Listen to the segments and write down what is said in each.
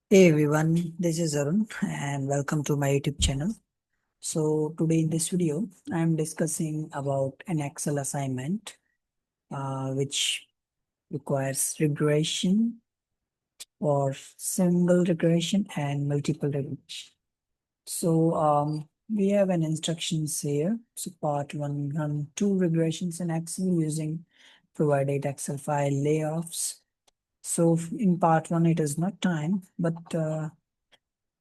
Hey everyone, this is Arun and welcome to my YouTube channel. So today in this video, I am discussing about an Excel assignment which requires regression or single regression and multiple regression. So we have an instructions here. So part one, run two regressions in Excel using provided Excel file layoffs. So in part one, it is not time, but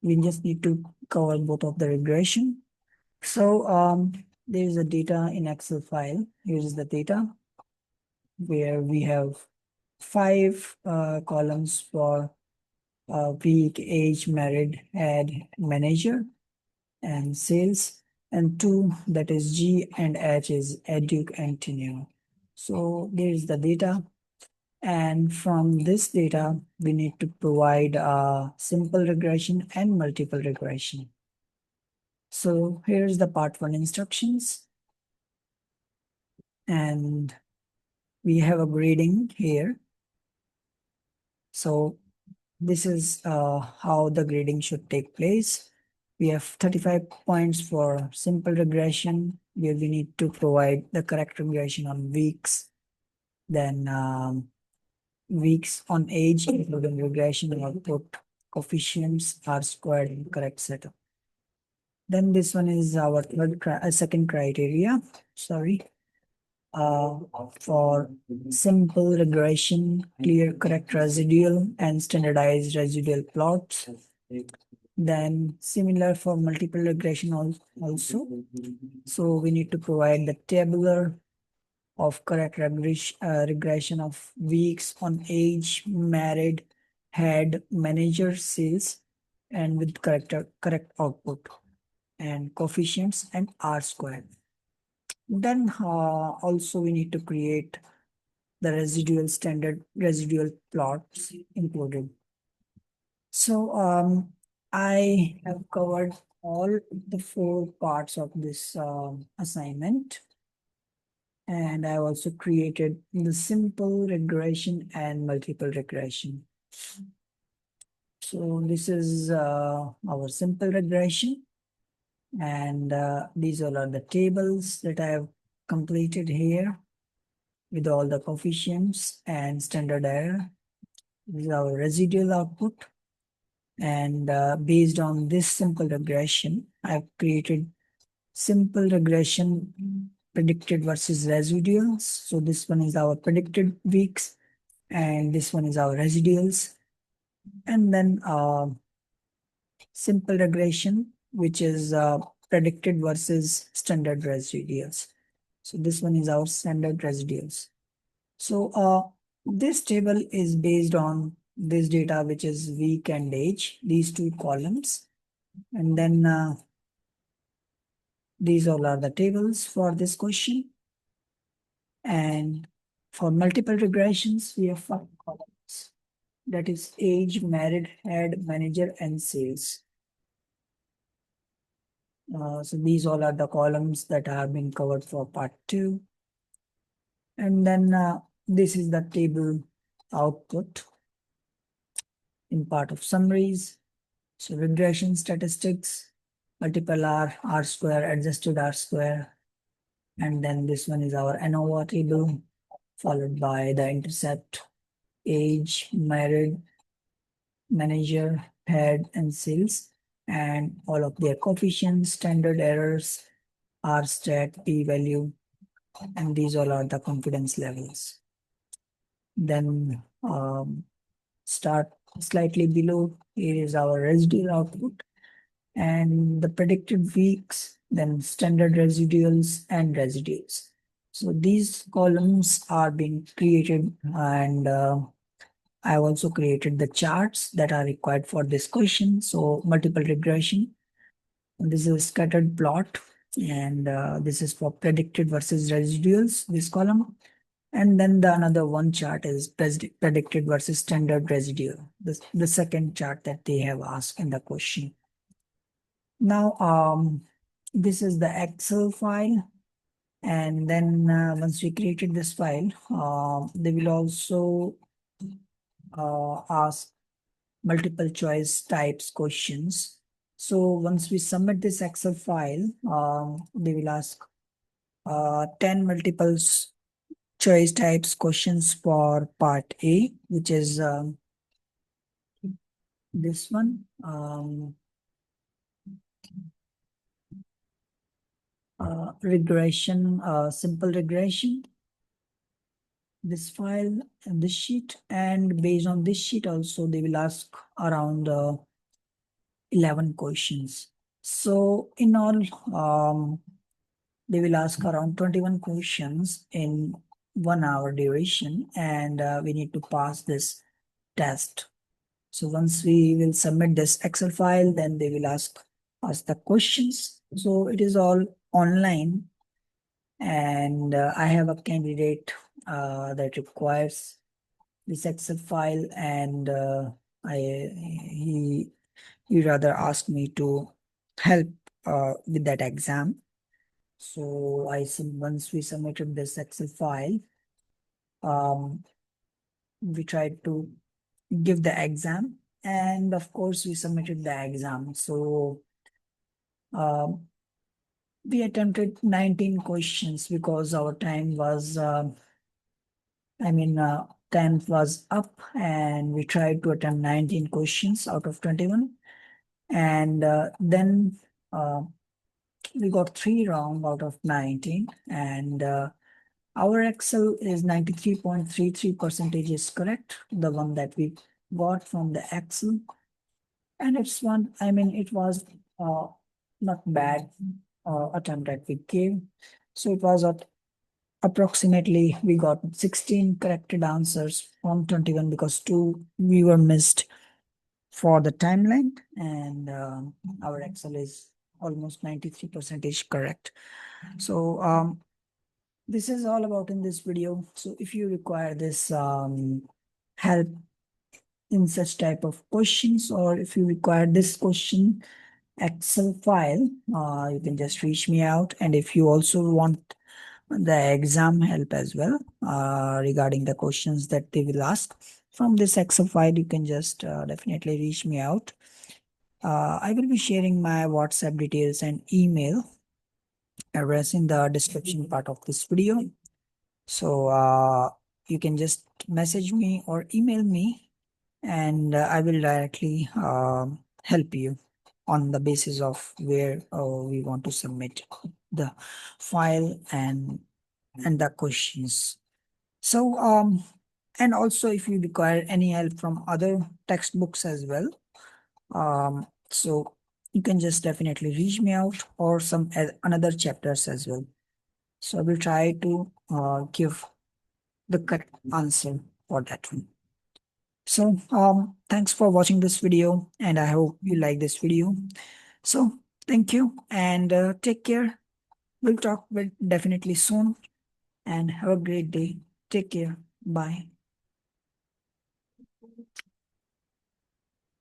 we just need to cover both of the regression. So there is a data in Excel file. Here is the data where we have five columns for week, age, married, ad, manager, and sales, and two that is G and H is educ and tenure. So there is the data. And from this data, we need to provide a simple regression and multiple regression. So here's the part one instructions. And we have a grading here. So this is how the grading should take place. We have 35 points for simple regression, where we need to provide the correct regression on weeks, then weeks on age, including regression output, coefficients, R squared, and correct setup. Then this one is our second criteria. Sorry. For simple regression, clear correct residual and standardized residual plots. Then similar for multiple regression also. So we need to provide the tabular of correct regression of weeks on age, married, head, manager, sales, and with correct output and coefficients and R squared. Then also we need to create the residual standard residual plots included. So I have covered all the four parts of this assignment. And I also created the simple regression and multiple regression. So this is our simple regression. And these all are the tables that I have completed here with all the coefficients and standard error. This is our residual output. And based on this simple regression, I've created simple regression predicted versus residuals. So this one is our predicted weeks, and this one is our residuals. And then simple regression, which is predicted versus standard residuals. So this one is our standard residuals. So this table is based on this data, which is week and age, these two columns. And then these all are the tables for this question. And for multiple regressions, we have five columns. That is age, married, head, manager, and sales. So these all are the columns that have been covered for part two. And then this is the table output in part of summaries. So regression statistics, multiple R square, adjusted R square. And then this one is our ANOVA table, followed by the intercept, age, married, manager, head, and sales, and all of their coefficients, standard errors, R stat, p value, and these all are the confidence levels. Then start slightly below, here is our residual output and the predicted weeks, then standard residuals and residuals. So these columns are being created, and I've also created the charts that are required for this question. So multiple regression. This is a scattered plot, and this is for predicted versus residuals, this column. And then the another one chart is predicted versus standard residual, the second chart that they have asked in the question. Now, this is the Excel file. And then once we created this file, they will also ask multiple choice types questions. So once we submit this Excel file, they will ask 10 multiple choice types questions for part A, which is this one. Regression, simple regression, this file and this sheet, and based on this sheet also they will ask around 11 questions. So in all, they will ask around 21 questions in 1 hour duration, and we need to pass this test. So once we will submit this Excel file, then they will ask us the questions. So it is all online, and I have a candidate that requires this Excel file, and I he rather asked me to help with that exam. So once we submitted this Excel file, um, we tried to give the exam, and of course we submitted the exam. So um, we attempted 19 questions because our time was, time was up, and we tried to attempt 19 questions out of 21. And then uh, we got 3 wrong out of 19. And our Excel is 93.33% is correct, the one that we got from the Excel. And it was not bad attempt that we gave. So it was at approximately, we got 16 corrected answers from 21 because 2 we were missed for the timeline, and our Excel is almost 93% correct. So this is all about in this video. So if you require this help in such type of questions, or if you require this question Excel file, you can just reach me out. And if you also want the exam help as well regarding the questions that they will ask from this Excel file, you can just definitely reach me out. I will be sharing my WhatsApp details and email address in the description part of this video. So you can just message me or email me, and I will directly help you on the basis of where we want to submit the file and the questions. So and also if you require any help from other textbooks as well, so you can just definitely reach me out, or some another chapters as well. So I will try to give the correct answer for that one. So thanks for watching this video, and I hope you like this video. So thank you, and take care. We'll talk definitely soon, and have a great day. Take care. Bye.